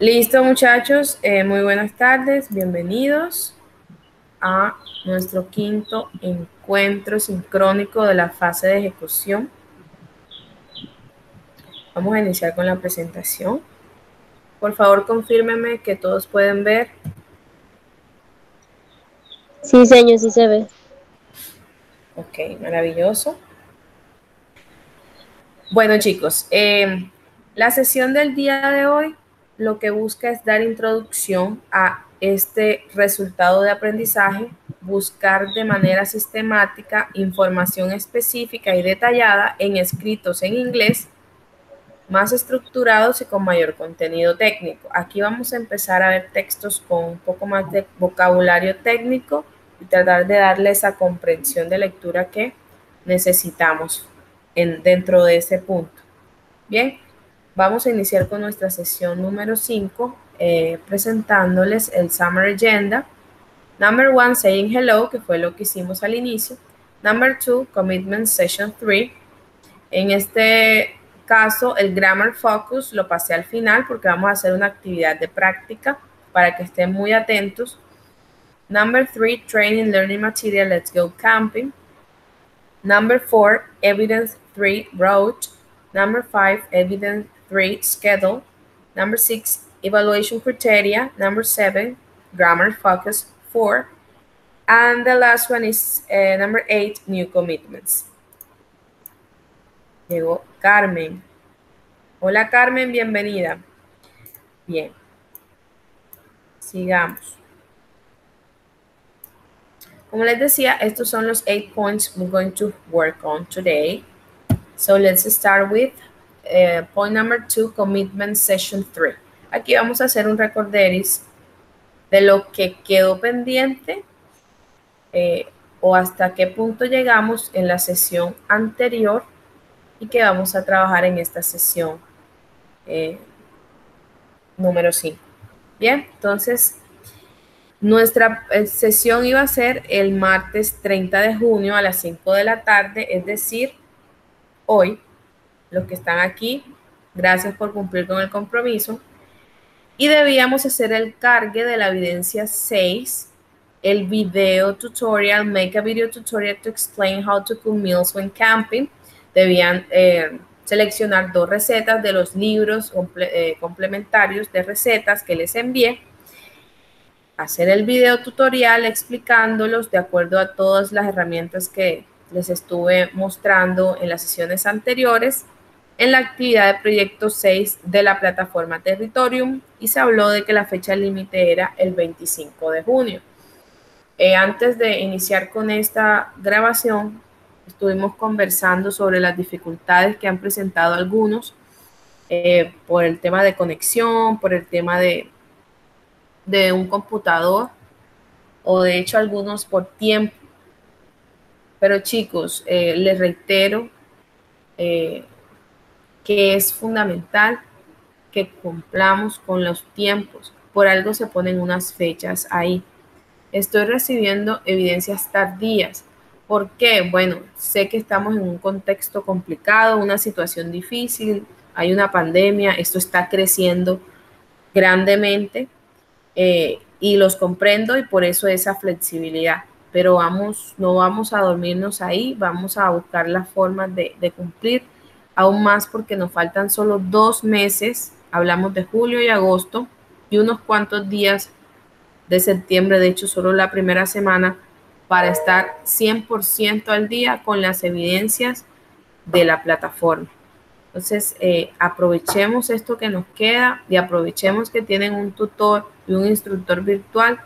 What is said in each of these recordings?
Listo, muchachos. Muy buenas tardes. Bienvenidos a nuestro quinto encuentro sincrónico de la fase de ejecución. Vamos a iniciar con la presentación. Por favor, confírmenme que todos pueden ver. Sí, señor, sí se ve. Ok, maravilloso. Bueno, chicos, la sesión del día de hoy lo que busca es dar introducción a este resultado de aprendizaje, buscar de manera sistemática información específica y detallada en escritos en inglés, más estructurados y con mayor contenido técnico. Aquí vamos a empezar a ver textos con un poco más de vocabulario técnico y tratar de darle esa comprensión de lectura que necesitamos dentro de ese punto. Bien, vamos a iniciar con nuestra sesión número 5, presentándoles el Summer Agenda. Number 1, saying hello, que fue lo que hicimos al inicio. Number 2, Commitment Session 3. En este caso, el Grammar Focus lo pasé al final porque vamos a hacer una actividad de práctica para que estén muy atentos. Number 3, Training Learning Material, Let's Go Camping. Number 4, Evidence 3, Road. Number 5, Evidence 3, Schedule. Number 6, Evaluation Criteria. Number 7, Grammar Focus 4. And the last one is number 8, New Commitments. Llegó Carmen. Hola Carmen, bienvenida. Bien. Sigamos. Como les decía, estos son los 8 points we're going to work on today. So let's start with point number 2, commitment session 3. Aquí vamos a hacer un recorderis de lo que quedó pendiente o hasta qué punto llegamos en la sesión anterior y que vamos a trabajar en esta sesión número 5. Bien, entonces nuestra sesión iba a ser el martes 30 de junio a las 5 de la tarde, es decir, hoy, los que están aquí, gracias por cumplir con el compromiso. Y debíamos hacer el cargue de la evidencia 6, el video tutorial, make a video tutorial to explain how to cook meals when camping. Debían seleccionar 2 recetas de los libros complementarios de recetas que les envié, hacer el video tutorial explicándolos de acuerdo a todas las herramientas que les estuve mostrando en las sesiones anteriores, en la actividad de proyecto 6 de la plataforma Territorium, y se habló de que la fecha límite era el 25 de junio. Antes de iniciar con esta grabación, estuvimos conversando sobre las dificultades que han presentado algunos por el tema de conexión, por el tema de un computador, o de hecho algunos por tiempo. Pero chicos, les reitero que es fundamental que cumplamos con los tiempos. Por algo se ponen unas fechas ahí. Estoy recibiendo evidencias tardías. ¿Por qué? Bueno, sé que estamos en un contexto complicado, una situación difícil, hay una pandemia, esto está creciendo grandemente y los comprendo, y por eso esa flexibilidad. Pero no vamos a dormirnos ahí, vamos a buscar las formas de cumplir aún más, porque nos faltan solo 2 meses, hablamos de julio y agosto, y unos cuantos días de septiembre, de hecho solo la primera semana, para estar 100% al día con las evidencias de la plataforma. Entonces, aprovechemos esto que nos queda y aprovechemos que tienen un tutor y un instructor virtual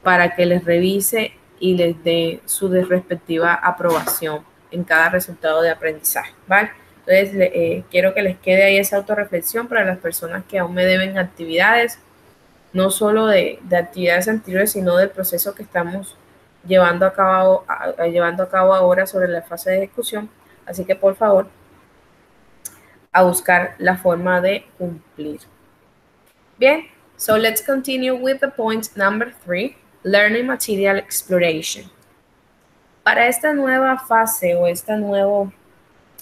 para que les revise y les dé su respectiva aprobación en cada resultado de aprendizaje, ¿vale? Entonces, quiero que les quede ahí esa autorreflexión para las personas que aún me deben actividades, no solo de actividades anteriores, sino del proceso que estamos llevando a cabo ahora sobre la fase de ejecución. Así que, por favor, a buscar la forma de cumplir. Bien, so let's continue with the point number 3, Learning Material Exploration. Para esta nueva fase o este nuevo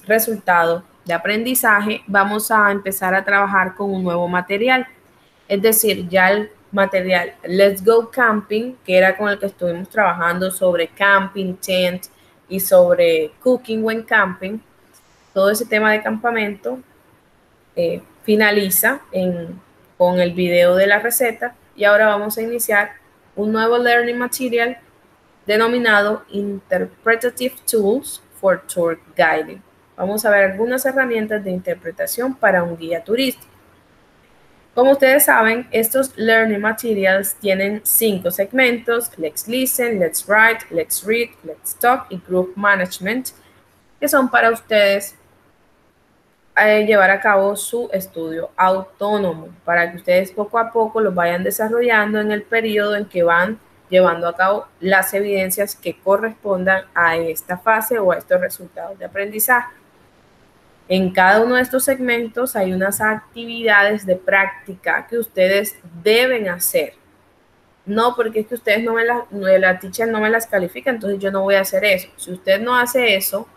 resultado de aprendizaje, vamos a empezar a trabajar con un nuevo material. Es decir, ya el material Let's Go Camping, que era con el que estuvimos trabajando sobre camping, tent y sobre cooking when camping, todo ese tema de campamento finaliza con el video de la receta y ahora vamos a iniciar un nuevo learning material denominado Interpretative Tools for Tour Guiding. Vamos a ver algunas herramientas de interpretación para un guía turístico. Como ustedes saben, estos learning materials tienen 5 segmentos: Let's Listen, Let's Write, Let's Read, Let's Talk y Group Management, que son para ustedes llevar a cabo su estudio autónomo, para que ustedes poco a poco los vayan desarrollando en el periodo en que van llevando a cabo las evidencias que correspondan a esta fase o a estos resultados de aprendizaje. En cada uno de estos segmentos hay unas actividades de práctica que ustedes deben hacer. No porque es que ustedes la teacher no me las califica, entonces yo no voy a hacer eso. Si usted no hace eso,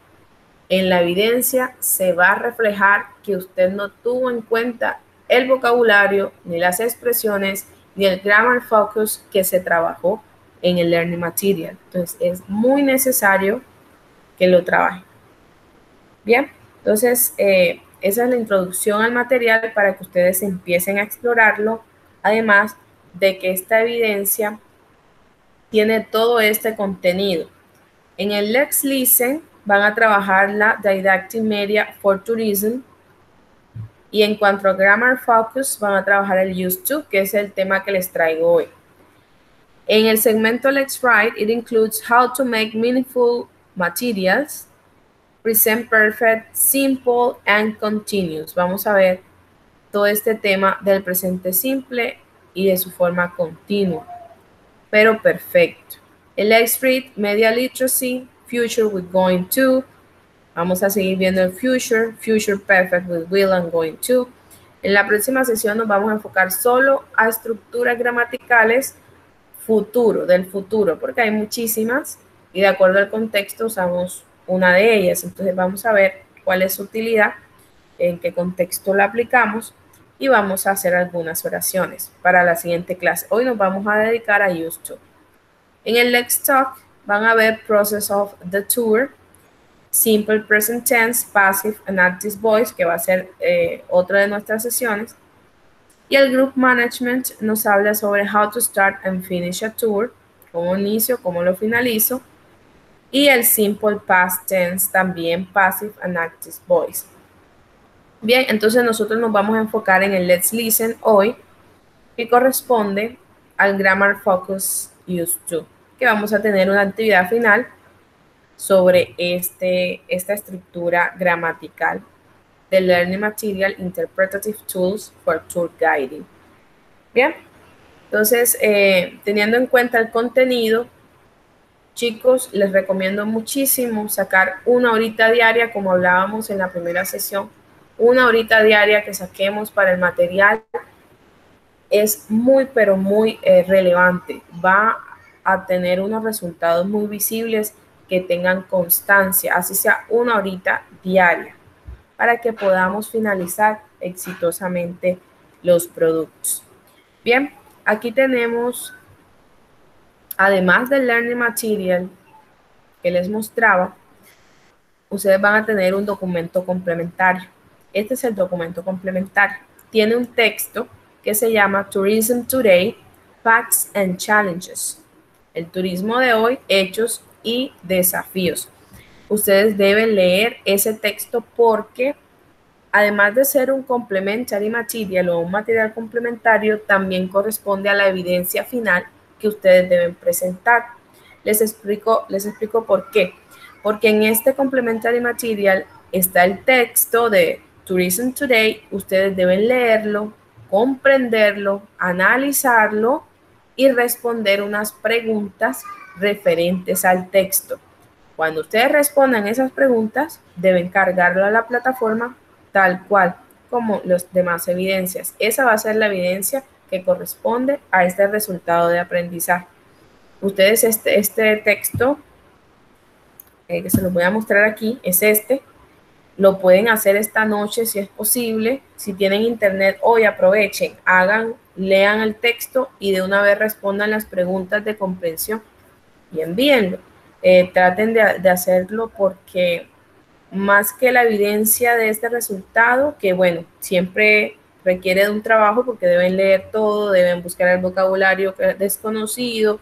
en la evidencia se va a reflejar que usted no tuvo en cuenta el vocabulario, ni las expresiones, ni el grammar focus que se trabajó en el learning material. Entonces es muy necesario que lo trabajen. Bien, entonces esa es la introducción al material para que ustedes empiecen a explorarlo, además de que esta evidencia tiene todo este contenido. En el Let's Listen van a trabajar la Didactic Media for Tourism y en cuanto a Grammar Focus van a trabajar el Used to, que es el tema que les traigo hoy. En el segmento Let's Write, it includes how to make meaningful materials, present perfect, simple, and continuous. Vamos a ver todo este tema del presente simple y de su forma continua, pero perfecto. El Let's Read, Media Literacy, Future with Going to. Vamos a seguir viendo el Future, Future Perfect with Will and Going to. En la próxima sesión nos vamos a enfocar solo a estructuras gramaticales del futuro, porque hay muchísimas y de acuerdo al contexto usamos una de ellas. Entonces vamos a ver cuál es su utilidad, en qué contexto la aplicamos y vamos a hacer algunas oraciones para la siguiente clase. Hoy nos vamos a dedicar a Used to. En el Let's Talk van a ver Process of the Tour, Simple Present Tense, Passive and Active Voice, que va a ser otra de nuestras sesiones. Y el Group Management nos habla sobre How to Start and Finish a Tour, cómo inicio, cómo lo finalizo. Y el Simple Past Tense, también Passive and Active Voice. Bien, entonces nosotros nos vamos a enfocar en el Let's Listen hoy, que corresponde al Grammar Focus Used to, que vamos a tener una actividad final sobre esta estructura gramatical del Learning Material Interpretative Tools for Tour Guiding. Bien, entonces teniendo en cuenta el contenido, chicos, les recomiendo muchísimo sacar una horita diaria, como hablábamos en la primera sesión. Una horita diaria que saquemos para el material es muy, pero muy relevante. Va a tener unos resultados muy visibles que tengan constancia, así sea una horita diaria, para que podamos finalizar exitosamente los productos. Bien, aquí tenemos, además del Learning Material que les mostraba, ustedes van a tener un documento complementario. Este es el documento complementario. Tiene un texto que se llama Tourism Today, Facts and Challenges. El turismo de hoy, hechos y desafíos. Ustedes deben leer ese texto porque, además de ser un complementary material o un material complementario, también corresponde a la evidencia final que ustedes deben presentar. Les explico por qué. Porque en este complementary material está el texto de Tourism Today. Ustedes deben leerlo, comprenderlo, analizarlo y responder unas preguntas referentes al texto. Cuando ustedes respondan esas preguntas, deben cargarlo a la plataforma tal cual como las demás evidencias. Esa va a ser la evidencia que corresponde a este resultado de aprendizaje. Ustedes este texto, que se los voy a mostrar aquí, es este. Lo pueden hacer esta noche si es posible. Si tienen internet hoy, aprovechen, hagan lean el texto y de una vez respondan las preguntas de comprensión y envíenlo. Traten de hacerlo porque más que la evidencia de este resultado, que bueno, siempre requiere de un trabajo porque deben leer todo, deben buscar el vocabulario desconocido,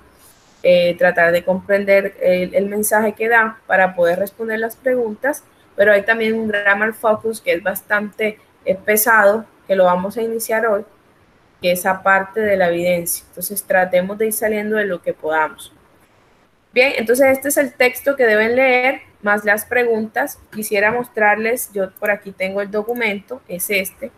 tratar de comprender el mensaje que da para poder responder las preguntas, pero hay también un grammar focus que es bastante pesado, que lo vamos a iniciar hoy, que es aparte de la evidencia. Entonces tratemos de ir saliendo de lo que podamos. Bien, entonces este es el texto que deben leer, más las preguntas. Quisiera mostrarles, yo por aquí tengo el documento, es este.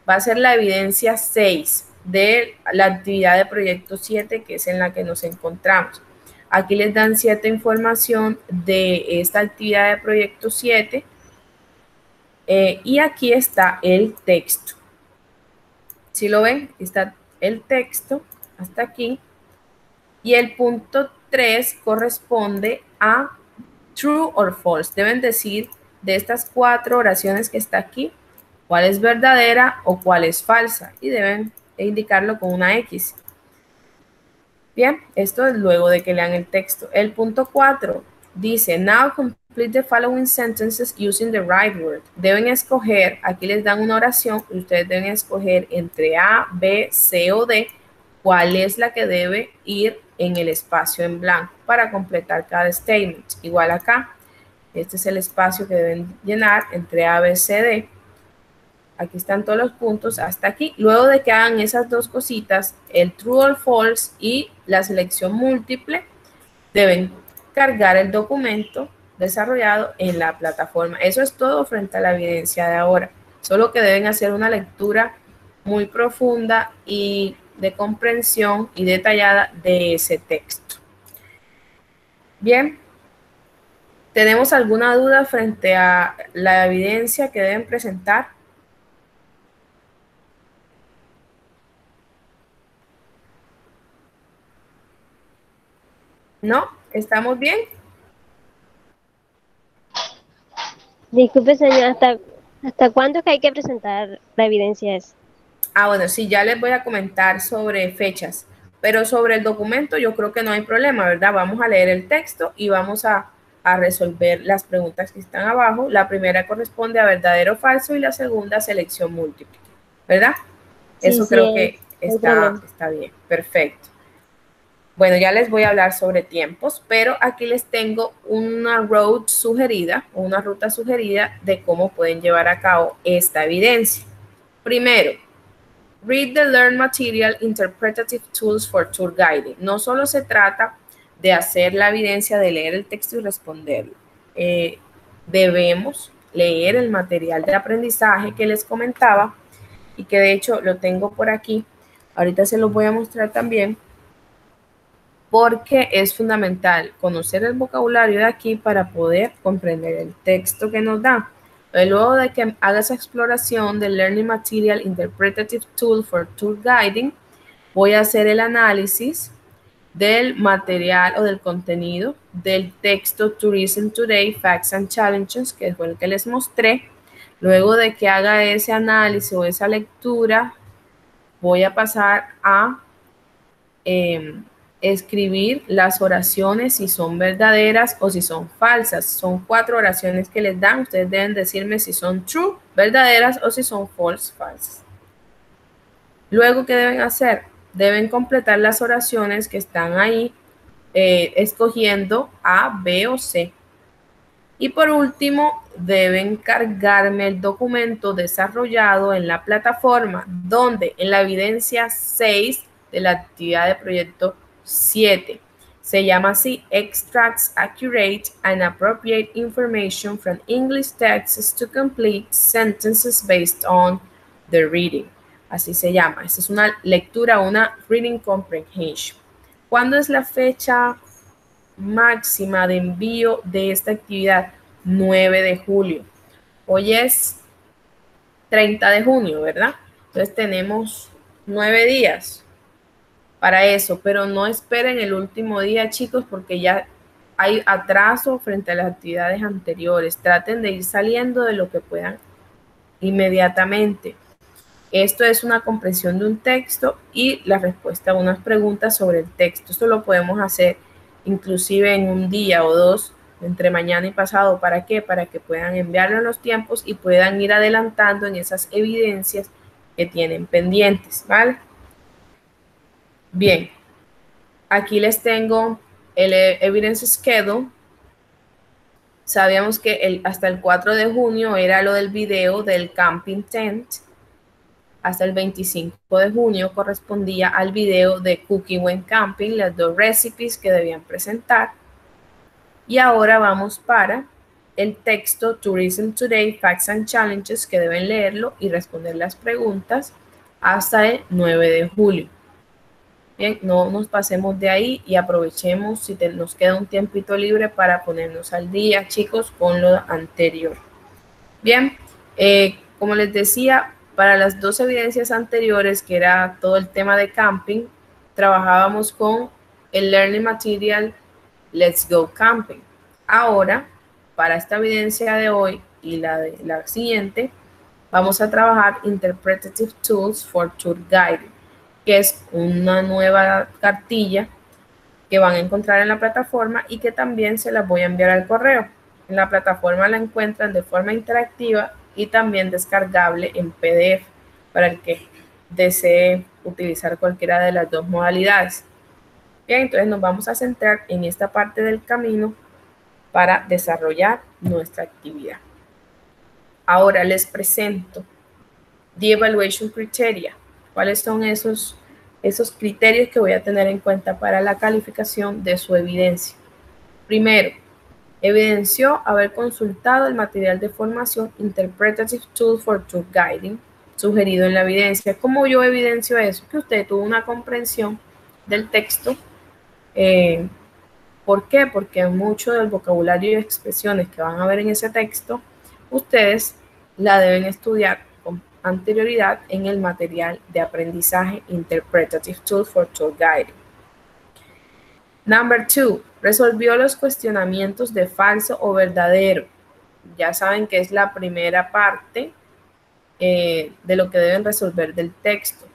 Va a ser la evidencia 6 de la actividad de proyecto 7, que es en la que nos encontramos. Aquí les dan cierta información de esta actividad de proyecto 7 y aquí está el texto. Si lo ven, está el texto hasta aquí y el punto 3 corresponde a true or false. Deben decir de estas 4 oraciones que está aquí, cuál es verdadera o cuál es falsa y deben indicarlo con una X. Bien, esto es luego de que lean el texto. El punto 4 dice, now complete the following sentences using the right word. Deben escoger, aquí les dan una oración y ustedes deben escoger entre A, B, C o D cuál es la que debe ir en el espacio en blanco para completar cada statement. Igual acá, este es el espacio que deben llenar entre A, B, C, D. Aquí están todos los puntos hasta aquí. Luego de que hagan esas dos cositas, el true or false y la selección múltiple, deben cargar el documento desarrollado en la plataforma. Eso es todo frente a la evidencia de ahora. Solo que deben hacer una lectura muy profunda y de comprensión y detallada de ese texto. Bien, ¿tenemos alguna duda frente a la evidencia que deben presentar? ¿No? ¿Estamos bien? Disculpe, señor, ¿hasta cuándo es que hay que presentar la evidencia esa? Bueno, sí, ya les voy a comentar sobre fechas, pero sobre el documento yo creo que no hay problema, ¿verdad? Vamos a leer el texto y vamos a resolver las preguntas que están abajo. La primera corresponde a verdadero o falso y la segunda selección múltiple, ¿verdad? Sí, Eso sí, creo que no hay está problema. bien, perfecto. Bueno, ya les voy a hablar sobre tiempos, pero aquí les tengo una ruta sugerida de cómo pueden llevar a cabo esta evidencia. Primero, read the Learn Material Interpretative Tools for Tour Guiding. No solo se trata de hacer la evidencia de leer el texto y responderlo. Debemos leer el material de aprendizaje que les comentaba y que de hecho lo tengo por aquí. Ahorita se los voy a mostrar también porque es fundamental conocer el vocabulario de aquí para poder comprender el texto que nos da. Luego de que haga esa exploración del Learning Material Interpretative Tool for Tour Guiding, voy a hacer el análisis del material o del contenido del texto Tourism Today, Facts and Challenges, que fue el que les mostré. Luego de que haga ese análisis o esa lectura, voy a pasar a escribir las oraciones si son verdaderas o si son falsas. Son 4 oraciones que les dan. Ustedes deben decirme si son true, verdaderas o si son false, falsas. Luego, ¿qué deben hacer? Deben completar las oraciones que están ahí escogiendo A, B o C. Y por último, deben cargarme el documento desarrollado en la plataforma donde en la evidencia 6 de la actividad de proyecto 7. Se llama así Extracts Accurate and Appropriate Information from English Texts to Complete Sentences Based on the Reading. Así se llama. Esta es una lectura, una Reading Comprehension. ¿Cuándo es la fecha máxima de envío de esta actividad? 9 de julio. Hoy es 30 de junio, ¿verdad? Entonces tenemos 9 días para eso, pero no esperen el último día, chicos, porque ya hay atraso frente a las actividades anteriores. Traten de ir saliendo de lo que puedan inmediatamente. Esto es una comprensión de un texto y la respuesta a unas preguntas sobre el texto. Esto lo podemos hacer inclusive en un día o dos, entre mañana y pasado. ¿Para qué? Para que puedan enviarlo en los tiempos y puedan ir adelantando en esas evidencias que tienen pendientes, ¿vale? Bien, aquí les tengo el Evidence Schedule. Sabíamos que hasta el 4 de junio era lo del video del Camping Tent. Hasta el 25 de junio correspondía al video de Cooking when Camping, las 2 recipes que debían presentar. Y ahora vamos para el texto Tourism Today, Facts and Challenges, que deben leerlo y responder las preguntas hasta el 9 de julio. Bien, no nos pasemos de ahí y aprovechemos si nos queda un tiempito libre para ponernos al día, chicos, con lo anterior. Bien, como les decía, para las 2 evidencias anteriores, que era todo el tema de camping, trabajábamos con el Learning Material Let's Go Camping. Ahora, para esta evidencia de hoy y la siguiente, vamos a trabajar Interpretative Tools for Tour Guiding, que es una nueva cartilla que van a encontrar en la plataforma y que también se las voy a enviar al correo. En la plataforma la encuentran de forma interactiva y también descargable en PDF para el que desee utilizar cualquiera de las 2 modalidades. Bien, entonces nos vamos a centrar en esta parte del camino para desarrollar nuestra actividad. Ahora les presento The Evaluation Criteria. ¿Cuáles son esos criterios que voy a tener en cuenta para la calificación de su evidencia? Primero, evidenció haber consultado el material de formación Interpretative Tool for Tour Guiding sugerido en la evidencia. ¿Cómo yo evidencio eso? Que usted tuvo una comprensión del texto. ¿Por qué? Porque mucho del vocabulario y expresiones que van a ver en ese texto, ustedes la deben estudiar con anterioridad en el material de aprendizaje Interpretative Tool for Tour Guiding. Number 2, resolvió los cuestionamientos de falso o verdadero. Ya saben que es la primera parte de lo que deben resolver del texto.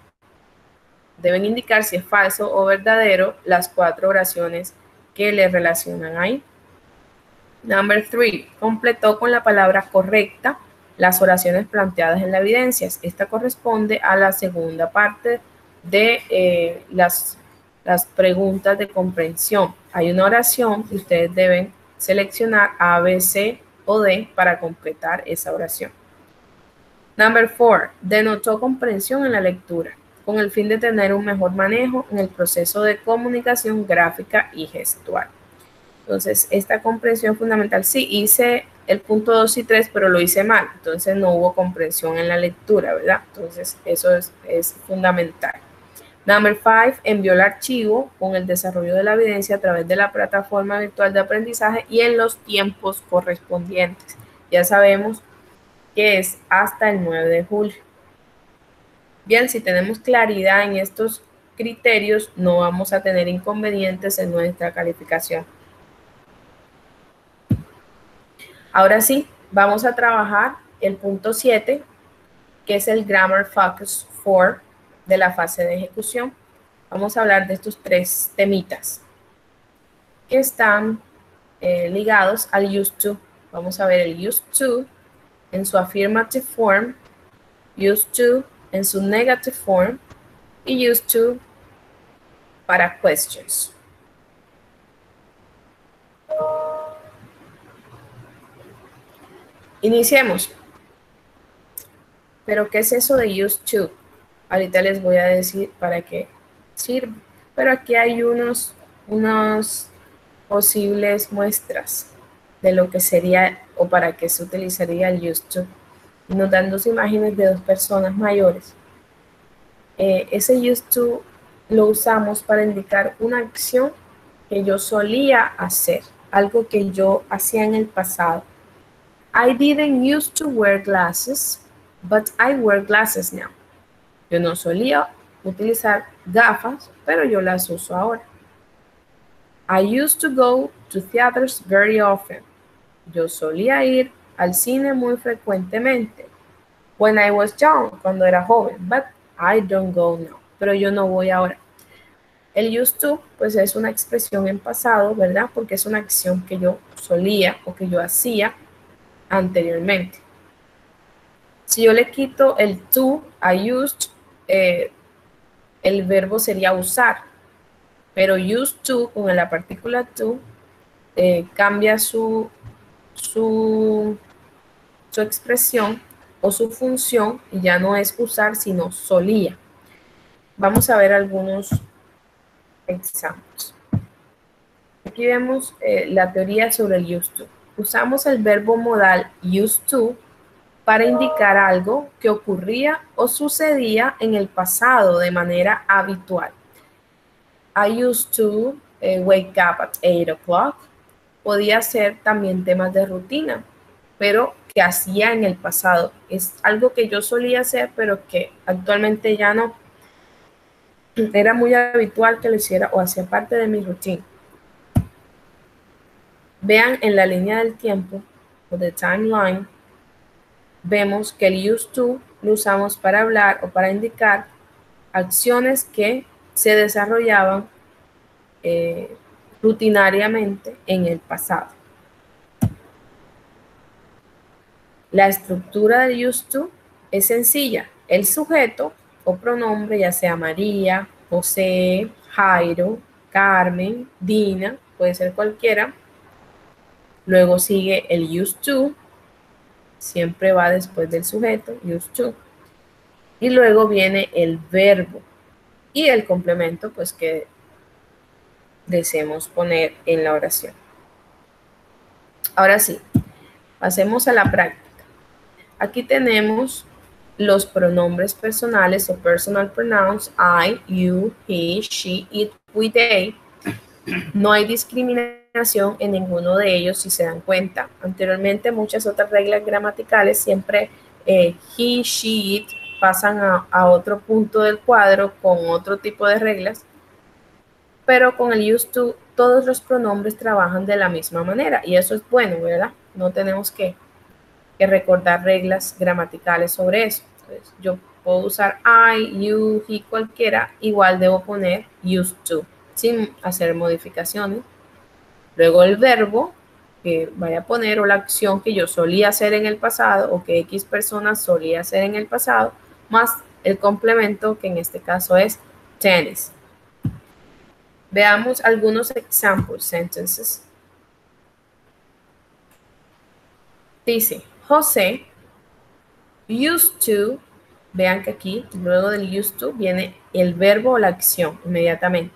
Deben indicar si es falso o verdadero las 4 oraciones que le relacionan ahí. Number 3, completó con la palabra correcta las oraciones planteadas en la evidencia. Esta corresponde a la segunda parte de las preguntas de comprensión. Hay una oración y ustedes deben seleccionar A, B, C o D para completar esa oración. Number 4, denotó comprensión en la lectura, con el fin de tener un mejor manejo en el proceso de comunicación gráfica y gestual. Entonces, esta comprensión fundamental, sí, hice el punto 2 y 3, pero lo hice mal, entonces no hubo comprensión en la lectura, ¿verdad? Entonces, eso es fundamental. Number 5, envió el archivo con el desarrollo de la evidencia a través de la plataforma virtual de aprendizaje y en los tiempos correspondientes. Ya sabemos que es hasta el 9 de julio. Bien, si tenemos claridad en estos criterios, no vamos a tener inconvenientes en nuestra calificación. Ahora sí, vamos a trabajar el punto 7, que es el Grammar Focus 4 de la fase de ejecución. Vamos a hablar de estos 3 temitas que están ligados al used to. Vamos a ver el used to en su affirmative form, used to en su negative form y used to para questions. Iniciemos. ¿Pero qué es eso de used to? Ahorita les voy a decir para qué sirve. Pero aquí hay unos posibles muestras de lo que sería o para qué se utilizaría el used to. Nos dan 2 imágenes de 2 personas mayores. Ese used to lo usamos para indicar una acción que yo solía hacer, algo que yo hacía en el pasado. I didn't used to wear glasses, but I wear glasses now. Yo no solía utilizar gafas, pero yo las uso ahora. I used to go to theaters very often. Yo solía ir al cine muy frecuentemente. When I was young, cuando era joven. But I don't go now. Pero yo no voy ahora. El used to, pues es una expresión en pasado, ¿verdad? Porque es una acción que yo solía o que yo hacía anteriormente. Si yo le quito el to a used, el verbo sería usar. Pero used to, con la partícula to, cambia su expresión o su función y ya no es usar, sino solía. Vamos a ver algunos ejemplos. Aquí vemos la teoría sobre el used to. Usamos el verbo modal used to para indicar algo que ocurría o sucedía en el pasado de manera habitual. I used to wake up at 8 o'clock. Podía ser también temas de rutina, pero que hacía en el pasado. Es algo que yo solía hacer, pero que actualmente ya no. Era muy habitual que lo hiciera o hacía parte de mi rutina. Vean en la línea del tiempo, o the timeline, vemos que el used to lo usamos para hablar o para indicar acciones que se desarrollaban rutinariamente en el pasado. La estructura del used to es sencilla. El sujeto o pronombre, ya sea María, José, Jairo, Carmen, Dina, puede ser cualquiera. Luego sigue el used to, siempre va después del sujeto, used to. Y luego viene el verbo y el complemento, pues que deseemos poner en la oración. Ahora sí, pasemos a la práctica. Aquí tenemos los pronombres personales o personal pronouns I, you, he, she, it, we, they. No hay discriminación en ninguno de ellos, si se dan cuenta. Anteriormente, muchas otras reglas gramaticales siempre he, she, it pasan a otro punto del cuadro con otro tipo de reglas. Pero con el used to, todos los pronombres trabajan de la misma manera. Y eso es bueno, ¿verdad? No tenemos que recordar reglas gramaticales sobre eso. Entonces, yo puedo usar I, you, he, cualquiera, igual debo poner used to, sin hacer modificaciones. Luego el verbo que vaya a poner o la acción que yo solía hacer en el pasado o que X persona solía hacer en el pasado, más el complemento que en este caso es tennis. Veamos algunos example sentences. Dice, José used to, vean que aquí, luego del used to, viene el verbo o la acción inmediatamente.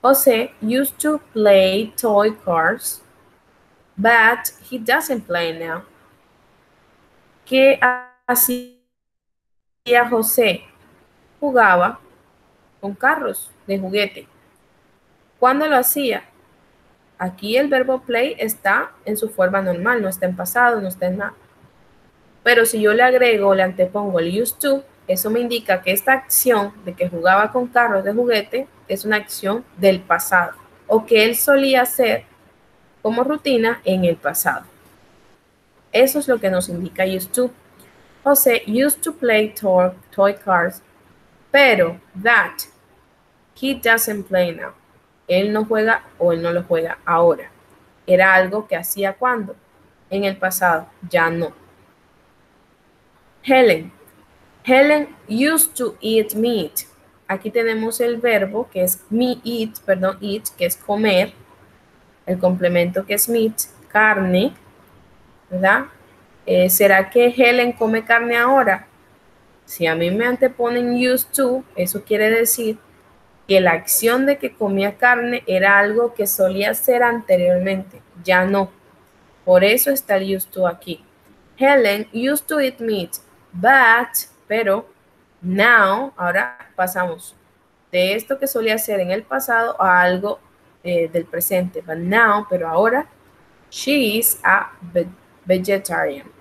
José used to play toy cars, but he doesn't play now. ¿Qué hacía José? Jugaba con carros de juguete. ¿Cuándo lo hacía? Aquí el verbo play está en su forma normal, no está en pasado, no está en nada. Pero si yo le agrego o le antepongo el used to, eso me indica que esta acción de que jugaba con carros de juguete es una acción del pasado o que él solía hacer como rutina en el pasado. Eso es lo que nos indica used to. José used to play toy cars, pero that he doesn't play now. Él no juega o él no lo juega ahora. Era algo que hacía cuando, en el pasado, ya no. Helen used to eat meat. Aquí tenemos el verbo que es eat, que es comer. El complemento que es meat, carne, ¿verdad? ¿Será que Helen come carne ahora? Si a mí me anteponen used to, eso quiere decir que la acción de que comía carne era algo que solía hacer anteriormente, ya no. Por eso está el used to aquí. Helen used to eat meat, pero now, ahora pasamos de esto que solía hacer en el pasado a algo del presente. But now, pero ahora, she is a vegetarian.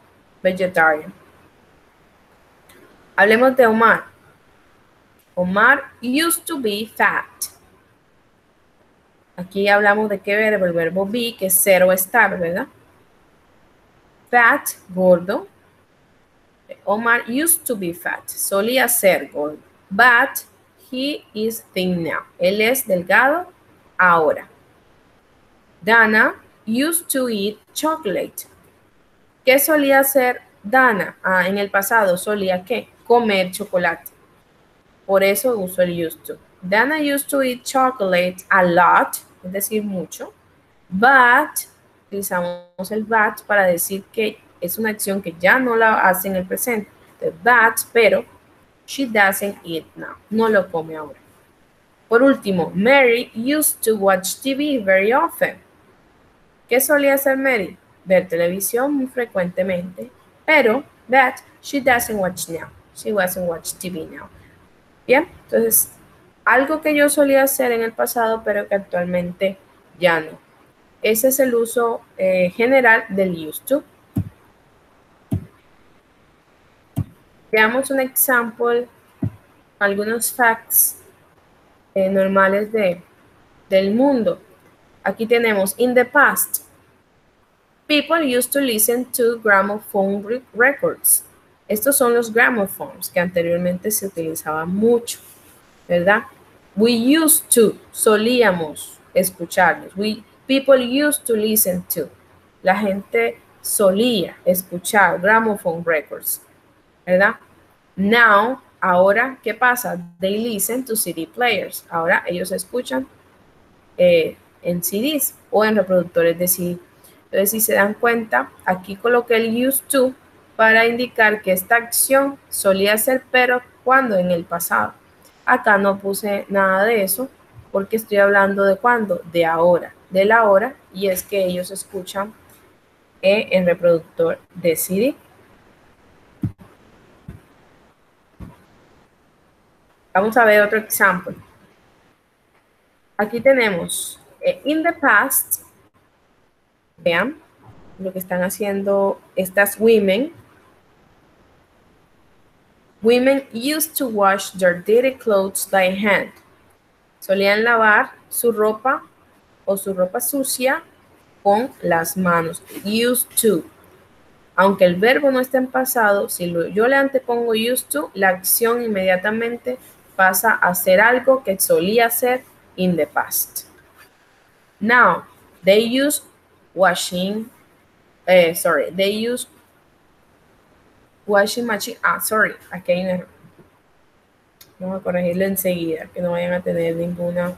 Hablemos de Omar. Omar used to be fat. Aquí hablamos de qué verbo, el verbo be, que es ser o estar, ¿verdad? Fat, gordo. Omar used to be fat. Solía ser gordo. But he is thin now. Él es delgado ahora. Dana used to eat chocolate. ¿Qué solía hacer Dana? En el pasado solía ¿qué? Comer chocolate. Por eso uso el used to. Dana used to eat chocolate a lot, es decir, mucho. But, utilizamos el but para decir que es una acción que ya no la hace en el presente. But, pero, she doesn't eat now. No lo come ahora. Por último, Mary used to watch TV very often. ¿Qué solía hacer Mary? Ver televisión muy frecuentemente, pero that she doesn't watch now. She doesn't watch TV now. Bien, entonces, algo que yo solía hacer en el pasado, pero que actualmente ya no. Ese es el uso general del used to. Veamos un ejemplo, algunos facts normales del mundo. Aquí tenemos, in the past, people used to listen to gramophone records. Estos son los gramophones que anteriormente se utilizaban mucho, ¿verdad? We used to, solíamos escucharlos. People used to listen to. La gente solía escuchar gramophone records, ¿verdad? Now, ahora, ¿qué pasa? They listen to CD players. Ahora ellos escuchan en CDs o en reproductores de CD. Entonces, si se dan cuenta, aquí coloqué el used to para indicar que esta acción solía ser, pero cuando en el pasado. Acá no puse nada de eso porque estoy hablando de cuándo, de ahora, de la hora, y es que ellos escuchan en reproductor de CD. Vamos a ver otro ejemplo. Aquí tenemos in the past. Vean lo que están haciendo estas women. Women used to wash their dirty clothes by hand. Solían lavar su ropa o su ropa sucia con las manos. Used to. Aunque el verbo no está en pasado, si yo le antepongo used to, la acción inmediatamente pasa a ser algo que solía ser in the past. Now, they use washing machine. Sorry, aquí hay un error. Vamos a corregirlo enseguida, que no vayan a tener ninguna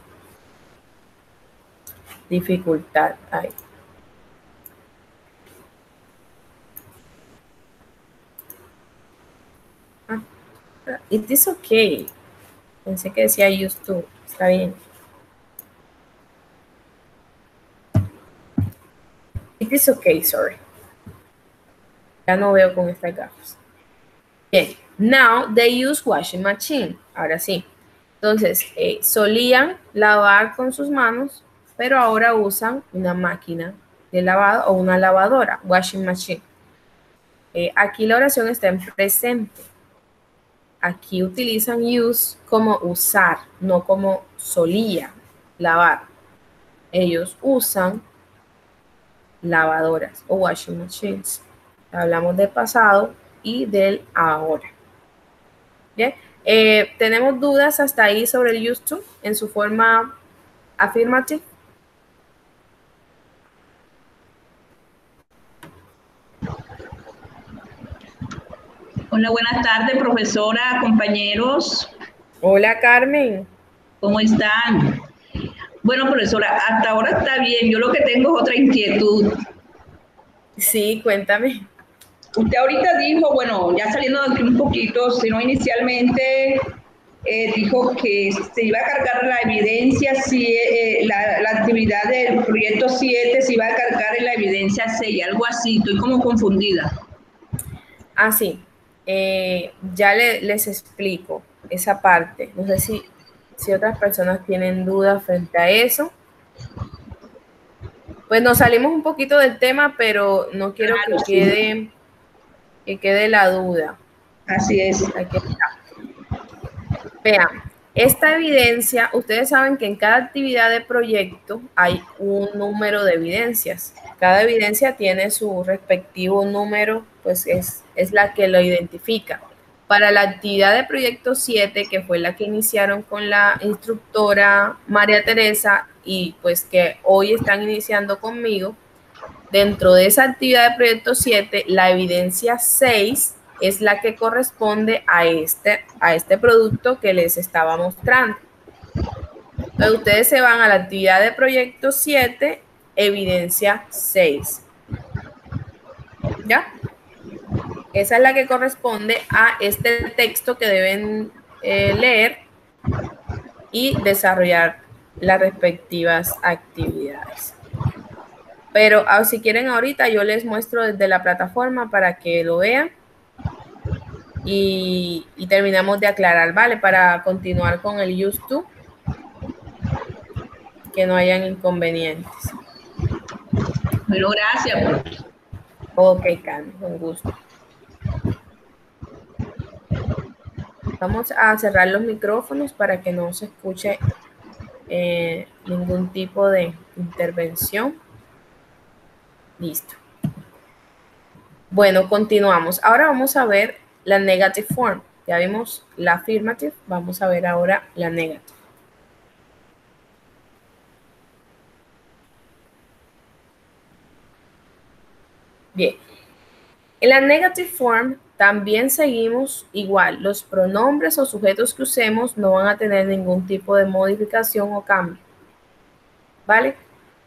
dificultad ahí. It is okay. Pensé que decía used to. Está bien. It is okay, sorry. Ya no veo con estas gafas. Bien. Now they use washing machine. Ahora sí. Entonces, solían lavar con sus manos, pero ahora usan una máquina de lavado o una lavadora, washing machine. Aquí la oración está en presente. Aquí utilizan use como usar, no como solía lavar. Ellos usan lavadoras o washing machines. Hablamos del pasado y del ahora. Bien. ¿Tenemos dudas hasta ahí sobre el used to en su forma afirmativa? Hola, buenas tardes, profesora, compañeros. Hola, Carmen. ¿Cómo están? Bueno, profesora, hasta ahora está bien. Yo lo que tengo es otra inquietud. Sí, cuéntame. Usted ahorita dijo, bueno, ya saliendo de aquí un poquito, sino inicialmente dijo que se iba a cargar la evidencia, la actividad del proyecto 7 se iba a cargar en la evidencia 6, algo así. Estoy como confundida. Ah, sí. Ya les explico esa parte. No sé si otras personas tienen dudas frente a eso. Pues nos salimos un poquito del tema, pero no quiero que quede la duda. Así es. Aquí está. Vean, Esta evidencia, ustedes saben que en cada actividad de proyecto hay un número de evidencias. Cada evidencia tiene su respectivo número, pues es la que lo identifica. Para la actividad de proyecto 7, que fue la que iniciaron con la instructora María Teresa y pues que hoy están iniciando conmigo, dentro de esa actividad de proyecto 7, la evidencia 6 es la que corresponde a este producto que les estaba mostrando. Entonces, ustedes se van a la actividad de proyecto 7, evidencia 6. ¿Ya? Esa es la que corresponde a este texto que deben leer y desarrollar las respectivas actividades. Pero si quieren ahorita yo les muestro desde la plataforma para que lo vean y terminamos de aclarar, ¿vale? Para continuar con el used to, que no hayan inconvenientes. Bueno, gracias. Ok, Carmen, con gusto. Vamos a cerrar los micrófonos para que no se escuche ningún tipo de intervención. Listo. Bueno, continuamos. Ahora vamos a ver la negative form. Ya vimos la affirmative, vamos a ver ahora la negative. Bien. En la negative form también seguimos igual. Los pronombres o sujetos que usemos no van a tener ningún tipo de modificación o cambio. ¿Vale?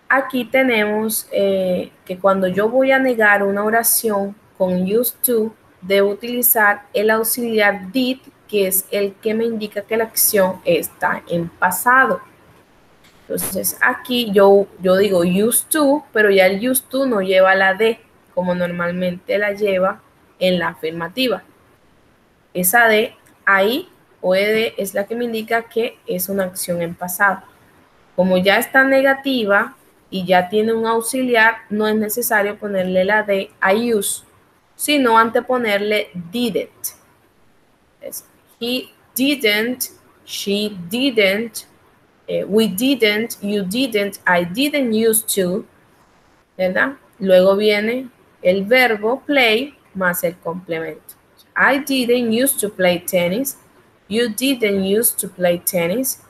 Aquí tenemos que cuando yo voy a negar una oración con used to, debo utilizar el auxiliar did, que es el que me indica que la acción está en pasado. Entonces aquí yo digo used to, pero ya el used to no lleva la D, como normalmente la lleva en la afirmativa. Esa D ahí o ED es la que me indica que es una acción en pasado. Como ya está negativa y ya tiene un auxiliar, no es necesario ponerle la D a use, sino anteponerle didn't. He didn't, she didn't, we didn't, you didn't, I didn't use to, ¿verdad? Luego viene el verbo play más el complemento. I didn't used to play tennis. You didn't used to play tennis.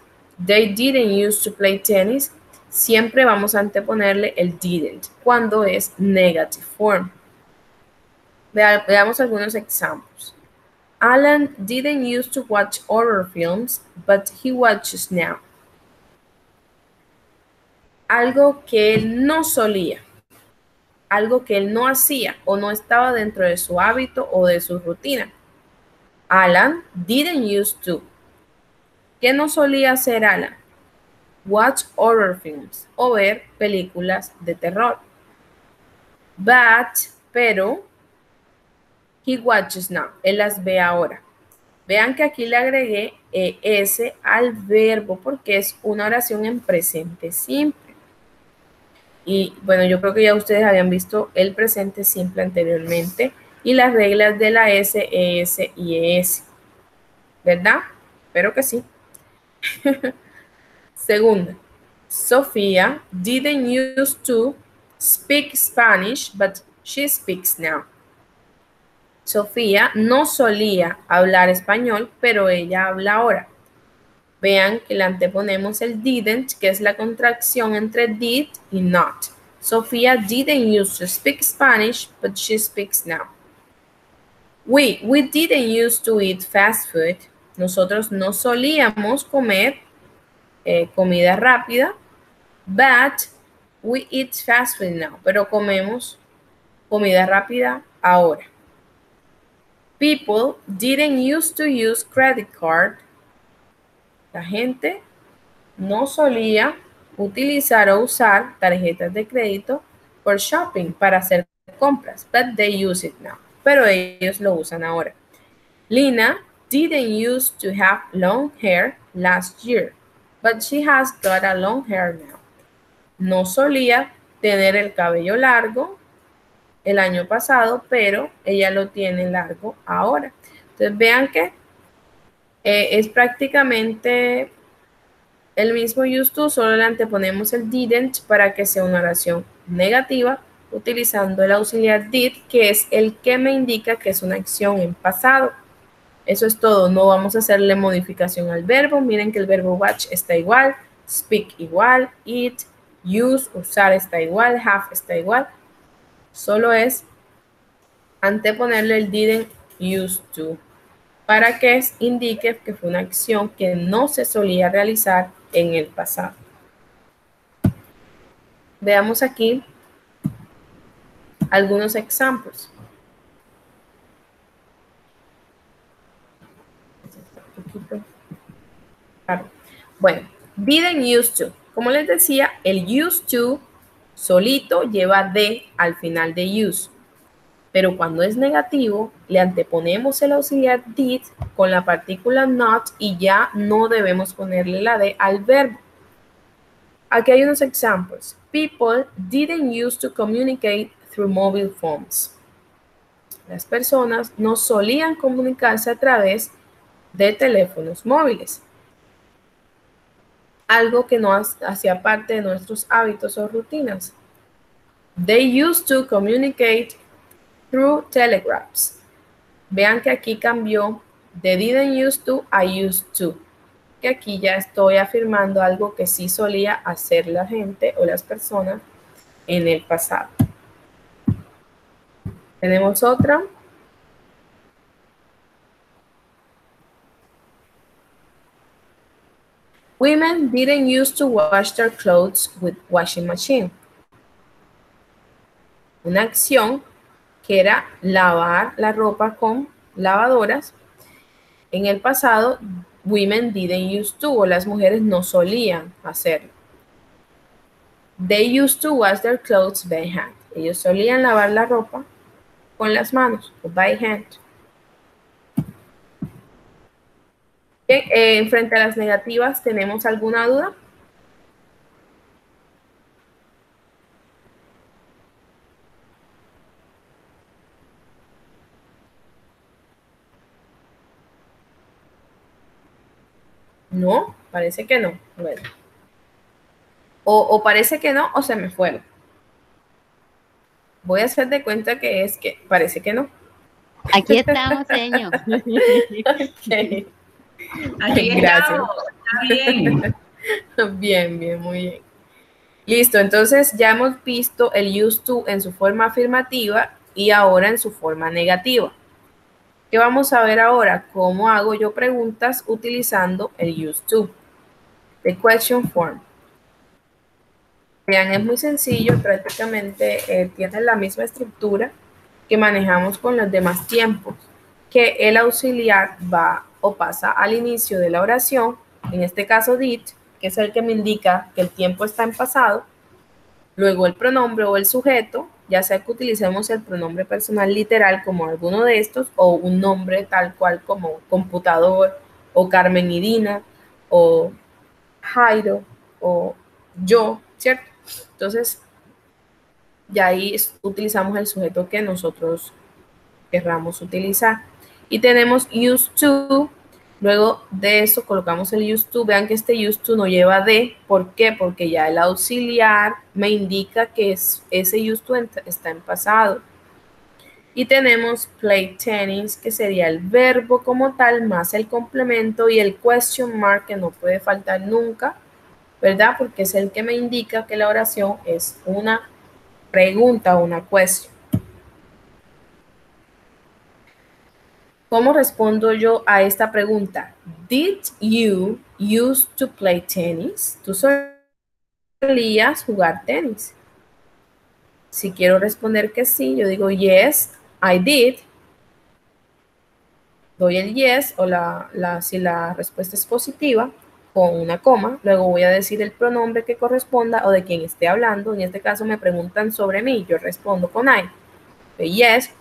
They didn't used to play tennis. Siempre vamos a anteponerle el didn't cuando es negative form. Veamos algunos ejemplos. Alan didn't used to watch horror films, but he watches now. Algo que él no solía, algo que él no hacía o no estaba dentro de su hábito o de su rutina. Alan didn't used to. ¿Qué no solía hacer Alan? Watch horror films o ver películas de terror. But, pero, he watches now. Él las ve ahora. Vean que aquí le agregué ES al verbo porque es una oración en presente simple. Y bueno, yo creo que ya ustedes habían visto el presente simple anteriormente y las reglas de la S, ES y ES. ¿Verdad? Espero que sí. Segunda, Sofía didn't used to speak Spanish, but she speaks now. Sofía no solía hablar español, pero ella habla ahora. Vean que le anteponemos el didn't, que es la contracción entre did y not. Sofía didn't used to speak Spanish, but she speaks now. We didn't used to eat fast food. Nosotros no solíamos comer comida rápida, but we eat fast food now. Pero comemos comida rápida ahora. People didn't used to use credit card. La gente no solía utilizar o usar tarjetas de crédito por shopping para hacer compras, but they use it now. Pero ellos lo usan ahora. Lina didn't used to have long hair last year, but she has got a long hair now. No solía tener el cabello largo el año pasado, pero ella lo tiene largo ahora. Entonces vean que Es prácticamente el mismo used to, solo le anteponemos el didn't para que sea una oración negativa, utilizando el auxiliar did, que es el que me indica que es una acción en pasado. Eso es todo, no vamos a hacerle modificación al verbo. Miren que el verbo watch está igual, speak igual, eat, use, usar está igual, have está igual. Solo es anteponerle el didn't used to para que indique que fue una acción que no se solía realizar en el pasado. Veamos aquí algunos ejemplos. Bueno, didn't used to. Como les decía, el used to solito lleva de al final de use. Pero cuando es negativo, le anteponemos el auxiliar did con la partícula not y ya no debemos ponerle la de al verbo. Aquí hay unos ejemplos. People didn't used to communicate through mobile phones. Las personas no solían comunicarse a través de teléfonos móviles. Algo que no hacía parte de nuestros hábitos o rutinas. They used to communicate through telegraphs. Vean que aquí cambió de didn't used to a used to. Que aquí ya estoy afirmando algo que sí solía hacer la gente o las personas en el pasado. Tenemos otra. Women didn't used to wash their clothes with washing machine. Una acción que era lavar la ropa con lavadoras. En el pasado, women didn't used to, o las mujeres no solían hacerlo. They used to wash their clothes by hand. Ellos solían lavar la ropa con las manos, o by hand. Bien, frente a las negativas, ¿tenemos alguna duda? No, parece que no. Bueno. O parece que no, o se me fueron. Voy a hacer de cuenta que es que parece que no. Aquí estamos, señor. Okay. Aquí Gracias. estamos, está bien. Bien, bien, muy bien. Listo, entonces ya hemos visto el used to en su forma afirmativa y ahora en su forma negativa. ¿Qué vamos a ver ahora? ¿Cómo hago yo preguntas utilizando el used to? The question form. Vean, es muy sencillo, prácticamente tiene la misma estructura que manejamos con los demás tiempos, que el auxiliar va o pasa al inicio de la oración, en este caso did, que es el que me indica que el tiempo está en pasado, luego el pronombre o el sujeto, ya sea que utilicemos el pronombre personal literal como alguno de estos, o un nombre tal cual como computador, o Carmen y Dina, o Jairo, o yo, ¿cierto? Entonces, ya ahí utilizamos el sujeto que nosotros querramos utilizar. Y tenemos used to, luego de eso colocamos el used to. Vean que este used to no lleva de, ¿por qué? Porque ya el auxiliar me indica que ese used to está en pasado. Y tenemos play tennis, que sería el verbo como tal, más el complemento y el question mark, que no puede faltar nunca, ¿verdad? Porque es el que me indica que la oración es una pregunta o una cuestión. ¿Cómo respondo yo a esta pregunta? Did you used to play tennis? ¿Tú solías jugar tenis? Si quiero responder que sí, yo digo yes, I did. Doy el yes o si la respuesta es positiva, con una coma. Luego voy a decir el pronombre que corresponda o de quien esté hablando. En este caso me preguntan sobre mí, yo respondo con I. Yes,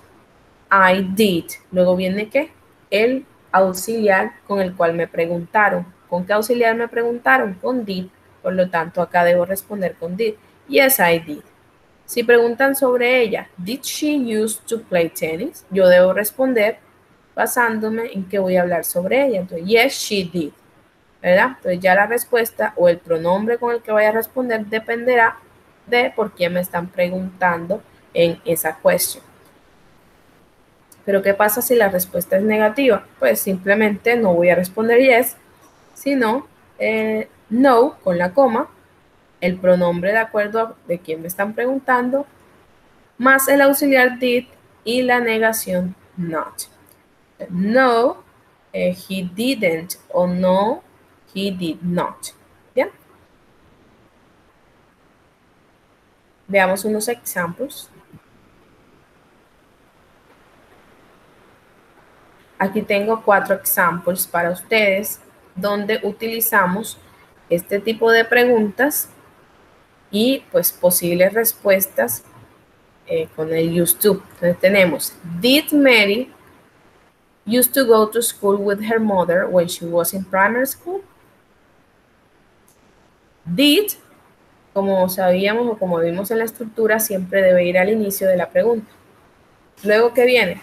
I did. Luego viene ¿qué? El auxiliar con el cual me preguntaron. ¿Con qué auxiliar me preguntaron? Con did. Por lo tanto, acá debo responder con did. Yes, I did. Si preguntan sobre ella, did she used to play tennis? Yo debo responder basándome en que voy a hablar sobre ella. Entonces, yes, she did, ¿verdad? Entonces ya la respuesta o el pronombre con el que voy a responder dependerá de por quién me están preguntando en esa cuestión. Pero ¿qué pasa si la respuesta es negativa? Pues simplemente no voy a responder yes, sino no con la coma, el pronombre de acuerdo de quién me están preguntando, más el auxiliar did y la negación not. No, he didn't, o no, he did not. ¿Bien? Veamos unos ejemplos. Aquí tengo 4 ejemplos para ustedes donde utilizamos este tipo de preguntas y pues posibles respuestas con el used to. Entonces tenemos, did Mary used to go to school with her mother when she was in primary school? Did, como sabíamos o como vimos en la estructura, siempre debe ir al inicio de la pregunta. Luego, ¿qué viene?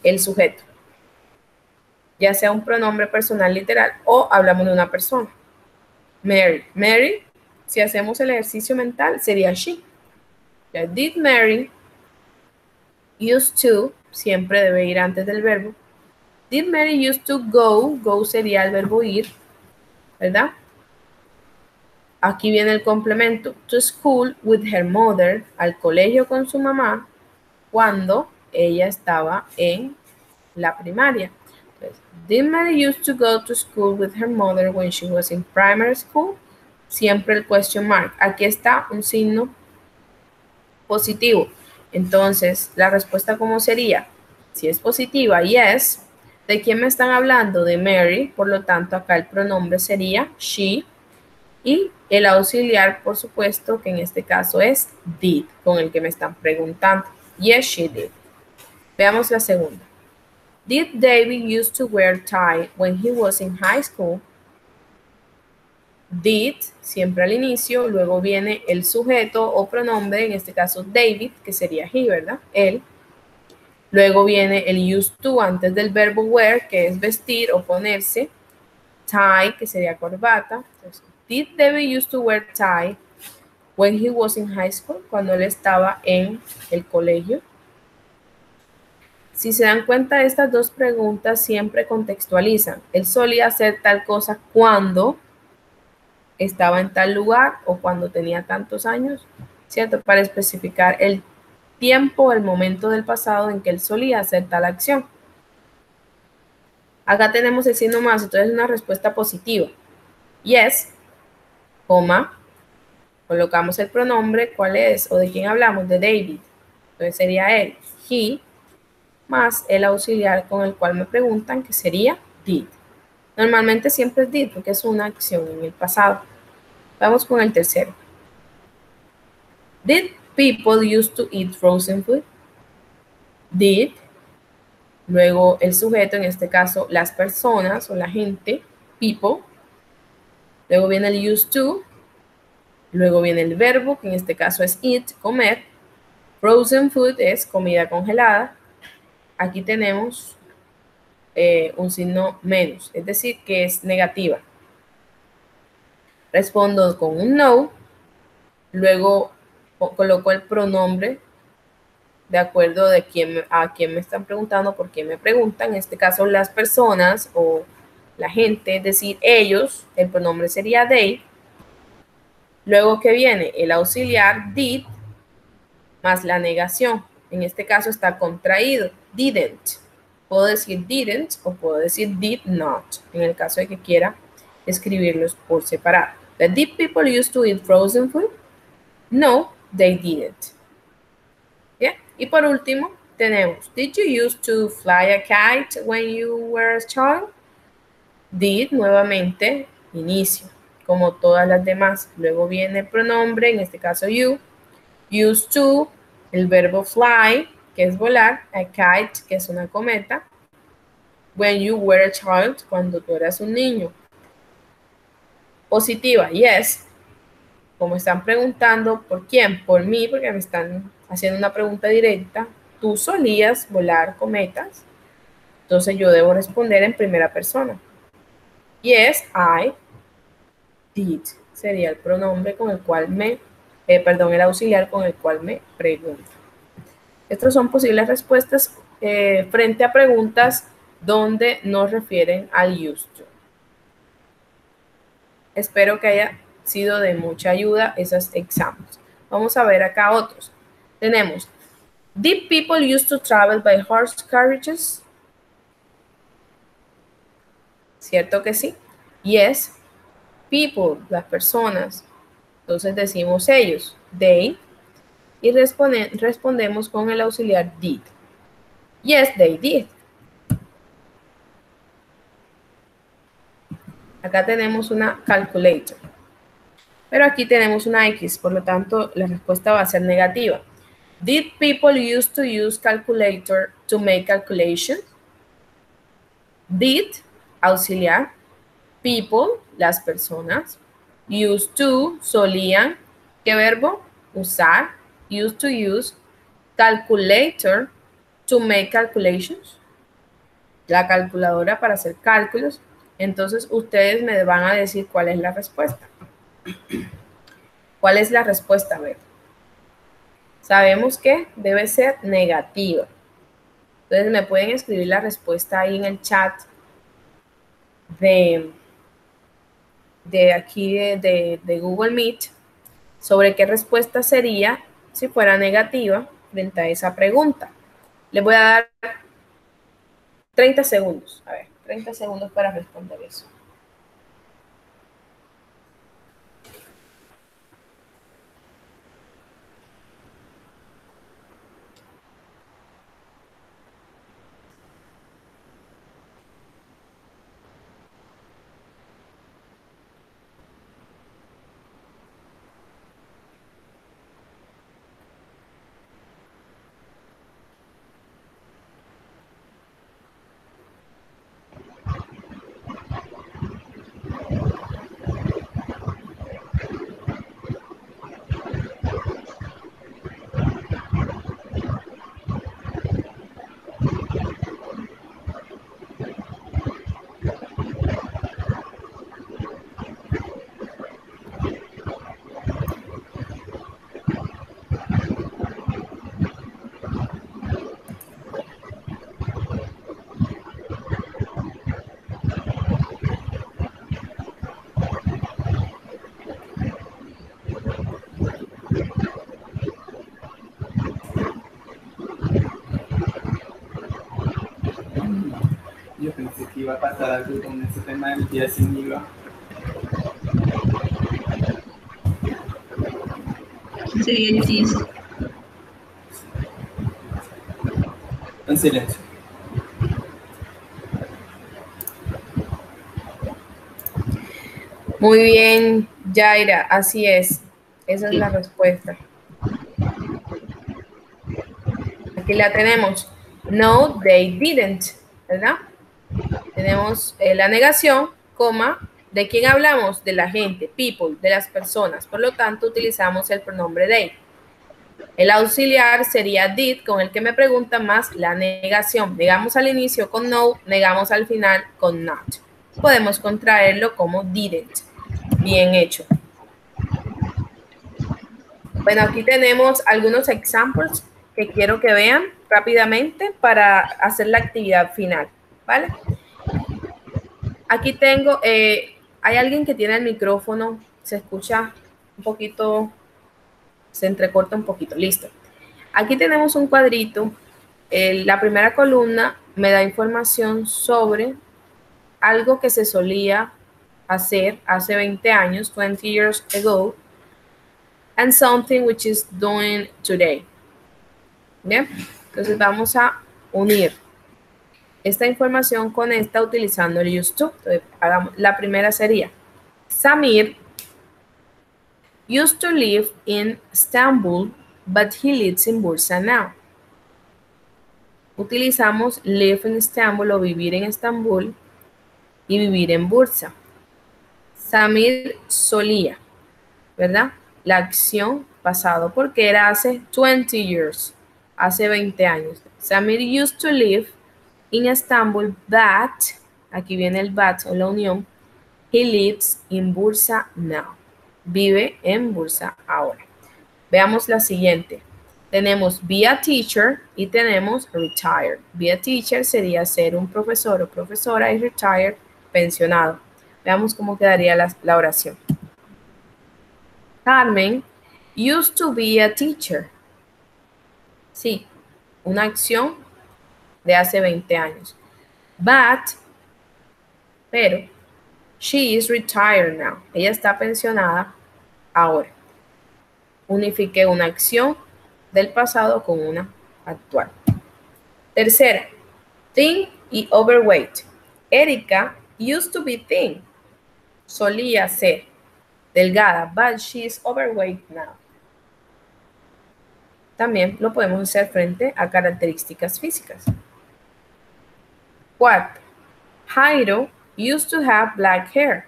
El sujeto. Ya sea un pronombre personal literal o hablamos de una persona. Mary. Mary, si hacemos el ejercicio mental, sería she. Ya, did Mary used to, siempre debe ir antes del verbo. Did Mary used to go? Go sería el verbo ir, ¿verdad? Aquí viene el complemento. To school with her mother, al colegio con su mamá, cuando ella estaba en la primaria. Entonces, did Mary used to go to school with her mother when she was in primary school? Siempre el question mark. Aquí está un signo positivo. Entonces, la respuesta ¿cómo sería? Si es positiva, yes. ¿De quién me están hablando? De Mary. Por lo tanto, acá el pronombre sería she. Y el auxiliar, por supuesto, que en este caso es did, con el que me están preguntando. Yes, she did. Veamos la segunda. Did David used to wear tie when he was in high school? Did, siempre al inicio, luego viene el sujeto o pronombre, en este caso David, que sería he, ¿verdad? Él. Luego viene el used to antes del verbo wear, que es vestir o ponerse. Tie, que sería corbata. Entonces, did David used to wear tie when he was in high school? Cuando él estaba en el colegio. Si se dan cuenta, estas dos preguntas siempre contextualizan. Él solía hacer tal cosa cuando estaba en tal lugar o cuando tenía tantos años, ¿cierto? Para especificar el tiempo, el momento del pasado en que él solía hacer tal acción. Acá tenemos el signo más, entonces es una respuesta positiva. Yes, coma, colocamos el pronombre, ¿cuál es? ¿O de quién hablamos? De David. Entonces sería él, he, más el auxiliar con el cual me preguntan, que sería did. Normalmente siempre es did porque es una acción en el pasado. Vamos con el tercero. Did people used to eat frozen food? Did. Luego el sujeto, en este caso las personas o la gente, people. Luego viene el used to. Luego viene el verbo, que en este caso es eat, comer. Frozen food es comida congelada. Aquí tenemos un signo menos, es decir, que es negativa. Respondo con un no, luego coloco el pronombre de acuerdo a quién me están preguntando, por quién me preguntan, en este caso las personas o la gente, es decir, ellos, el pronombre sería they. Luego que viene el auxiliar did más la negación, en este caso está contraído, didn't. Puedo decir didn't o puedo decir did not, en el caso de que quiera escribirlos por separado. Did people used to eat frozen food? No, they didn't. ¿Bien? Y por último, tenemos, did you used to fly a kite when you were a child? Did, nuevamente, inicio, como todas las demás. Luego viene el pronombre, en este caso you. Used to, el verbo fly, que es volar, a kite, que es una cometa. When you were a child, cuando tú eras un niño. Positiva, yes. Como están preguntando, ¿por quién? Por mí, porque me están haciendo una pregunta directa. ¿Tú solías volar cometas? Entonces yo debo responder en primera persona. Yes, I did. Sería el pronombre con el cual el auxiliar con el cual me pregunto. Estas son posibles respuestas frente a preguntas donde nos refieren al used to. Espero que haya sido de mucha ayuda esos ejemplos. Vamos a ver acá otros. Tenemos, did people used to travel by horse carriages? ¿Cierto que sí? Yes, people, las personas. Entonces decimos ellos, they, y respondemos con el auxiliar did. Yes, they did. Acá tenemos una calculator. Pero aquí tenemos una X, por lo tanto, la respuesta va a ser negativa. Did people used to use calculator to make calculations? Did, auxiliar. People, las personas. Used to, solían. ¿Qué verbo? Usar. Used to use. Calculator, to make calculations. La calculadora para hacer cálculos. Entonces, ustedes me van a decir cuál es la respuesta. ¿Cuál es la respuesta? A ver. Sabemos que debe ser negativa. Entonces me pueden escribir la respuesta ahí en el chat de aquí de Google Meet sobre qué respuesta sería si fuera negativa frente a esa pregunta. Les voy a dar 30 segundos. A ver, 30 segundos para responder eso. Yo pensé que iba a pasar algo con ese tema del día sin IVA. Sería el TIS. En silencio. Muy bien, Yaira, así es. Esa es la respuesta. Aquí la tenemos. No, they didn't, ¿verdad? Tenemos la negación, coma, ¿de quién hablamos? De la gente, people, de las personas. Por lo tanto, utilizamos el pronombre they. El auxiliar sería did, con el que me preguntan más la negación. Negamos al inicio con no, negamos al final con not. Podemos contraerlo como didn't. Bien hecho. Bueno, aquí tenemos algunos ejemplos que quiero que vean rápidamente para hacer la actividad final, ¿vale? Aquí tengo, hay alguien que tiene el micrófono, se escucha un poquito, se entrecorta un poquito, listo. Aquí tenemos un cuadrito, la primera columna me da información sobre algo que se solía hacer hace 20 años, 20 years ago, and something which is doing today. Bien, entonces vamos a unir esta información con esta utilizando el used to. Entonces, la primera sería, Samir used to live in Istanbul, but he lives in Bursa now. Utilizamos live in Istanbul o vivir en Estambul y vivir en Bursa. Samir solía, ¿verdad? La acción pasado porque era hace 20 years, hace 20 años. Samir used to live in Istanbul, but, aquí viene el but o la unión, he lives in Bursa now. Vive en Bursa ahora. Veamos la siguiente. Tenemos be a teacher y tenemos retired. Be a teacher sería ser un profesor o profesora y retired, pensionado. Veamos cómo quedaría la oración. Carmen used to be a teacher. Sí, una acción de hace 20 años. Pero, she is retired now. Ella está pensionada ahora. Unifiqué una acción del pasado con una actual. Tercera, thin y overweight. Erika used to be thin. Solía ser delgada, but she is overweight now. También lo podemos hacer frente a características físicas. Cuarto, Jairo used to have black hair.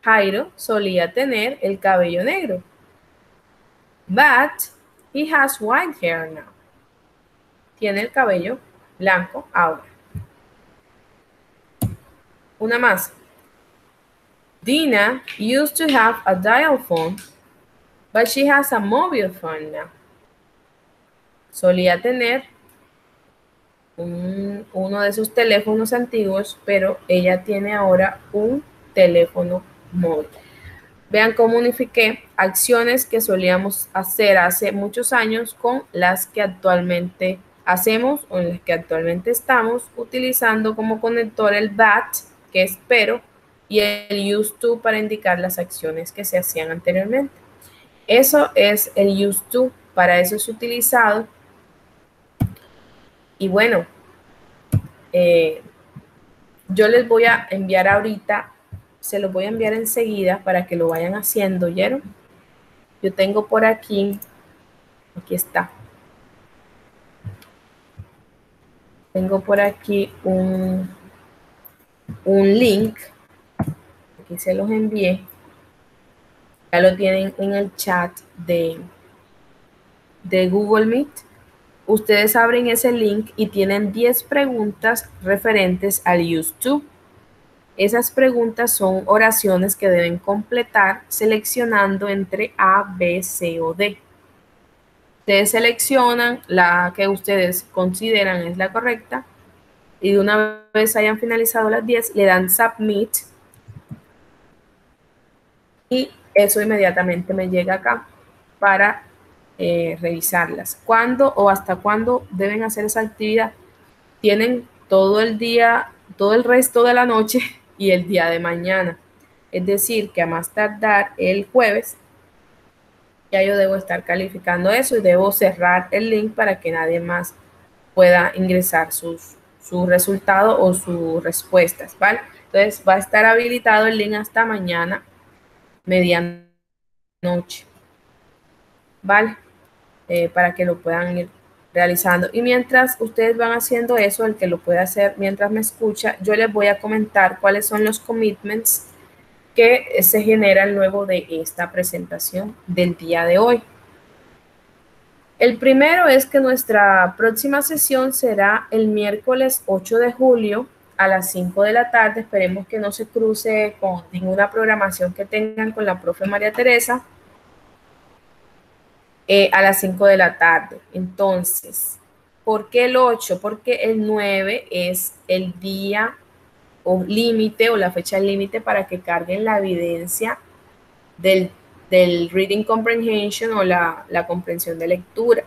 Jairo solía tener el cabello negro. But he has white hair now. Tiene el cabello blanco ahora. Una más. Dina used to have a dial phone, but she has a mobile phone now. Solía tener uno de esos teléfonos antiguos, pero ella tiene ahora un teléfono móvil. Vean cómo unifiqué acciones que solíamos hacer hace muchos años con las que actualmente hacemos o en las que actualmente estamos, utilizando como conector el but, que es pero, y el used to para indicar las acciones que se hacían anteriormente. Eso es el used to, para eso es utilizado. Y bueno, yo les voy a enviar ahorita, se los voy a enviar enseguida para que lo vayan haciendo, ¿oyeron? Yo tengo por aquí está. Tengo por aquí un link, aquí se los envié. Ya lo tienen en el chat de Google Meet. Ustedes abren ese link y tienen 10 preguntas referentes al used to. Esas preguntas son oraciones que deben completar seleccionando entre A, B, C o D. Ustedes seleccionan la que ustedes consideran es la correcta y de una vez hayan finalizado las 10, le dan Submit y eso inmediatamente me llega acá para revisarlas. ¿Cuándo o hasta cuándo deben hacer esa actividad? Tienen todo el día, todo el resto de la noche y el día de mañana. Es decir, que a más tardar el jueves ya yo debo estar calificando eso y debo cerrar el link para que nadie más pueda ingresar su resultado o sus respuestas, ¿vale? Entonces va a estar habilitado el link hasta mañana medianoche, ¿vale? Para que lo puedan ir realizando. Y mientras ustedes van haciendo eso, el que lo puede hacer mientras me escucha, yo les voy a comentar cuáles son los commitments que se generan luego de esta presentación del día de hoy. El primero es que nuestra próxima sesión será el miércoles 8 de julio a las 5 de la tarde. Esperemos que no se cruce con ninguna programación que tengan con la profe María Teresa. A las 5 de la tarde. Entonces, ¿por qué el 8? Porque el 9 es el día o límite o la fecha límite para que carguen la evidencia del Reading Comprehension o la comprensión de lectura.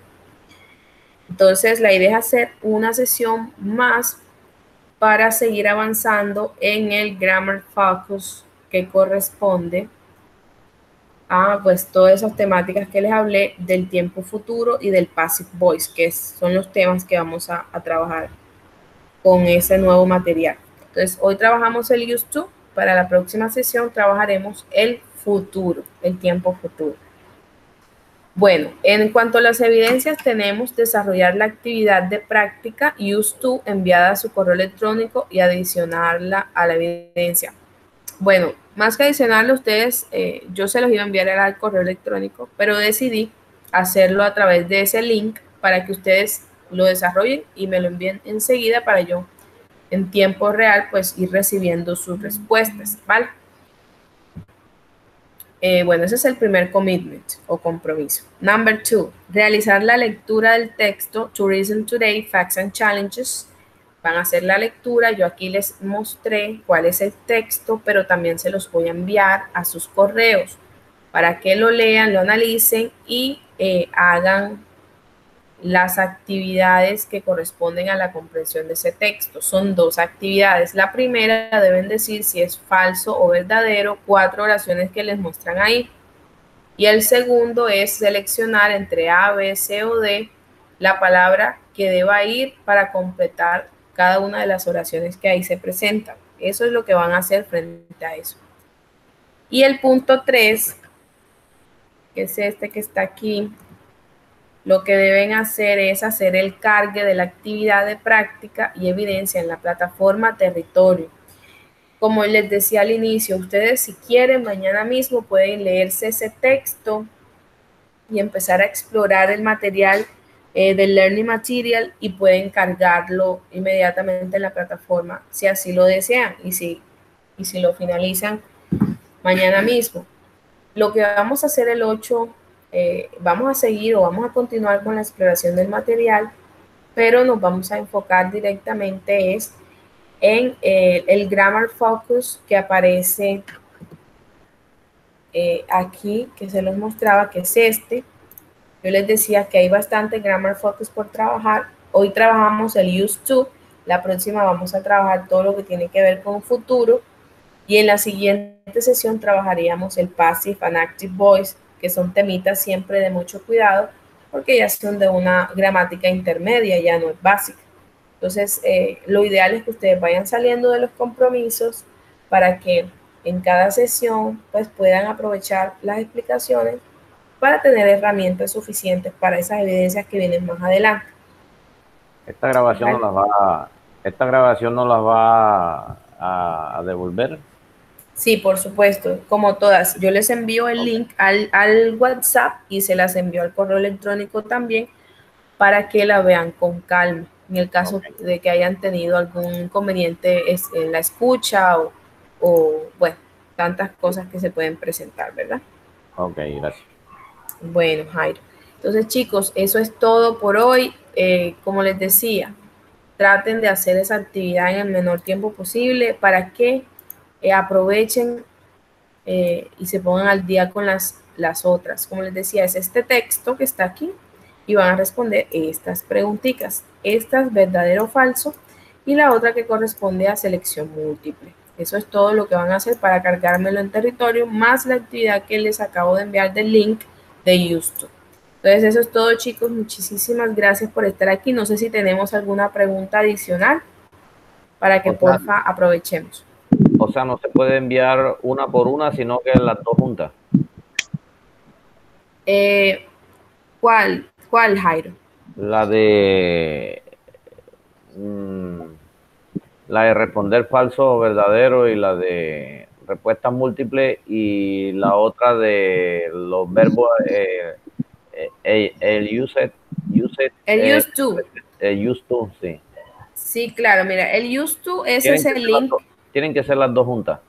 Entonces, la idea es hacer una sesión más para seguir avanzando en el Grammar Focus que corresponde a pues todas esas temáticas que les hablé del tiempo futuro y del passive voice, que son los temas que vamos a trabajar con ese nuevo material. Entonces, hoy trabajamos el used to, para la próxima sesión trabajaremos el futuro, el tiempo futuro. Bueno, en cuanto a las evidencias, tenemos desarrollar la actividad de práctica used to enviada a su correo electrónico y adicionarla a la evidencia. Bueno, más que adicionarlo, ustedes, yo se los iba a enviar al correo electrónico, pero decidí hacerlo a través de ese link para que ustedes lo desarrollen y me lo envíen enseguida para yo en tiempo real, pues ir recibiendo sus respuestas, ¿vale? Bueno, ese es el primer commitment o compromiso. Number 2, realizar la lectura del texto To Reason Today, Facts and Challenges. Van a hacer la lectura, yo aquí les mostré cuál es el texto, pero también se los voy a enviar a sus correos para que lo lean, lo analicen y hagan las actividades que corresponden a la comprensión de ese texto. Son 2 actividades. La primera deben decir si es falso o verdadero, 4 oraciones que les muestran ahí. Y el segundo es seleccionar entre A, B, C o D la palabra que deba ir para completar cada una de las oraciones que ahí se presentan. Eso es lo que van a hacer frente a eso. Y el punto 3, que es este que está aquí, lo que deben hacer es hacer el cargue de la actividad de práctica y evidencia en la plataforma Territorio. Como les decía al inicio, ustedes si quieren mañana mismo pueden leerse ese texto y empezar a explorar el material del Learning Material y pueden cargarlo inmediatamente en la plataforma si así lo desean y si lo finalizan mañana mismo. Lo que vamos a hacer el 8, vamos a seguir o vamos a continuar con la exploración del material, pero nos vamos a enfocar directamente en el Grammar Focus que aparece aquí, que se los mostraba, que es este. Yo les decía que hay bastante Grammar Focus por trabajar. Hoy trabajamos el Used to, la próxima vamos a trabajar todo lo que tiene que ver con futuro y en la siguiente sesión trabajaríamos el Passive and Active Voice, que son temitas siempre de mucho cuidado porque ya son de una gramática intermedia, ya no es básica. Entonces, lo ideal es que ustedes vayan saliendo de los compromisos para que en cada sesión pues puedan aprovechar las explicaciones para tener herramientas suficientes para esas evidencias que vienen más adelante. Esta grabación no las va a devolver. Sí, por supuesto, como todas. Yo les envío el link al WhatsApp y se las envío al correo electrónico también para que la vean con calma. En el caso de que hayan tenido algún inconveniente en la escucha o, bueno, tantas cosas que se pueden presentar, ¿verdad? Ok, gracias. Bueno, Jairo. Entonces, chicos, eso es todo por hoy. Como les decía, traten de hacer esa actividad en el menor tiempo posible para que aprovechen y se pongan al día con las otras. Como les decía, es este texto que está aquí y van a responder estas preguntitas. Esta es verdadero o falso y la otra que corresponde a selección múltiple. Eso es todo lo que van a hacer para cargármelo en territorio, más la actividad que les acabo de enviar del link de Used to. Entonces eso es todo, chicos. Muchísimas gracias por estar aquí. No sé si tenemos alguna pregunta adicional para que porfa aprovechemos. O sea, no se puede enviar una por una, sino que las dos juntas. ¿Cuál, Jairo? La de responder falso o verdadero y la de respuestas múltiples y la otra de los verbos el used to, sí. Sí, claro, mira, el used to, ese es el link. ¿Tienen que ser las dos juntas?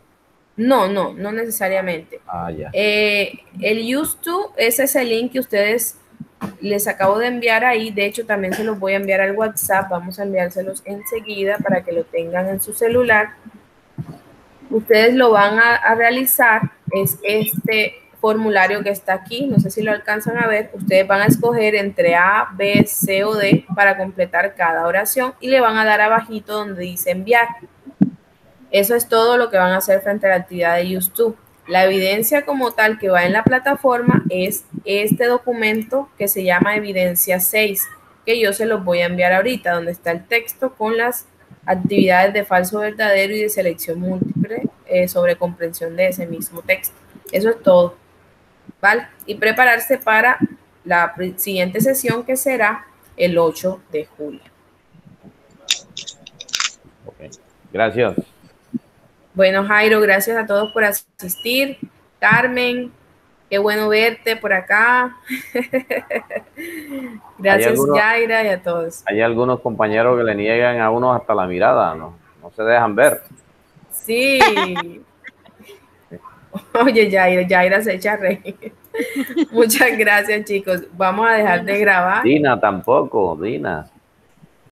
No necesariamente. Ya. El used to, ese es el link que ustedes les acabo de enviar ahí. De hecho, también se los voy a enviar al WhatsApp. Vamos a enviárselos enseguida para que lo tengan en su celular. Ustedes lo van a realizar. Es este formulario que está aquí. No sé si lo alcanzan a ver. Ustedes van a escoger entre A, B, C o D para completar cada oración y le van a dar abajito donde dice enviar. Eso es todo lo que van a hacer frente a la actividad de Used to. La evidencia como tal que va en la plataforma es este documento que se llama evidencia 6, que yo se los voy a enviar ahorita, donde está el texto con las actividades de falso verdadero y de selección múltiple sobre comprensión de ese mismo texto. Eso es todo, ¿vale? Y prepararse para la siguiente sesión que será el 8 de julio. Okay. Gracias. Bueno, Jairo, gracias a todos por asistir. Carmen, qué bueno verte por acá. Gracias, Yaira, y a todos. Hay algunos compañeros que le niegan a uno hasta la mirada, ¿no? no se dejan ver. Sí. Oye, Yaira se echa a reír. Muchas gracias, chicos. Vamos a dejar de grabar. Dina tampoco, Dina.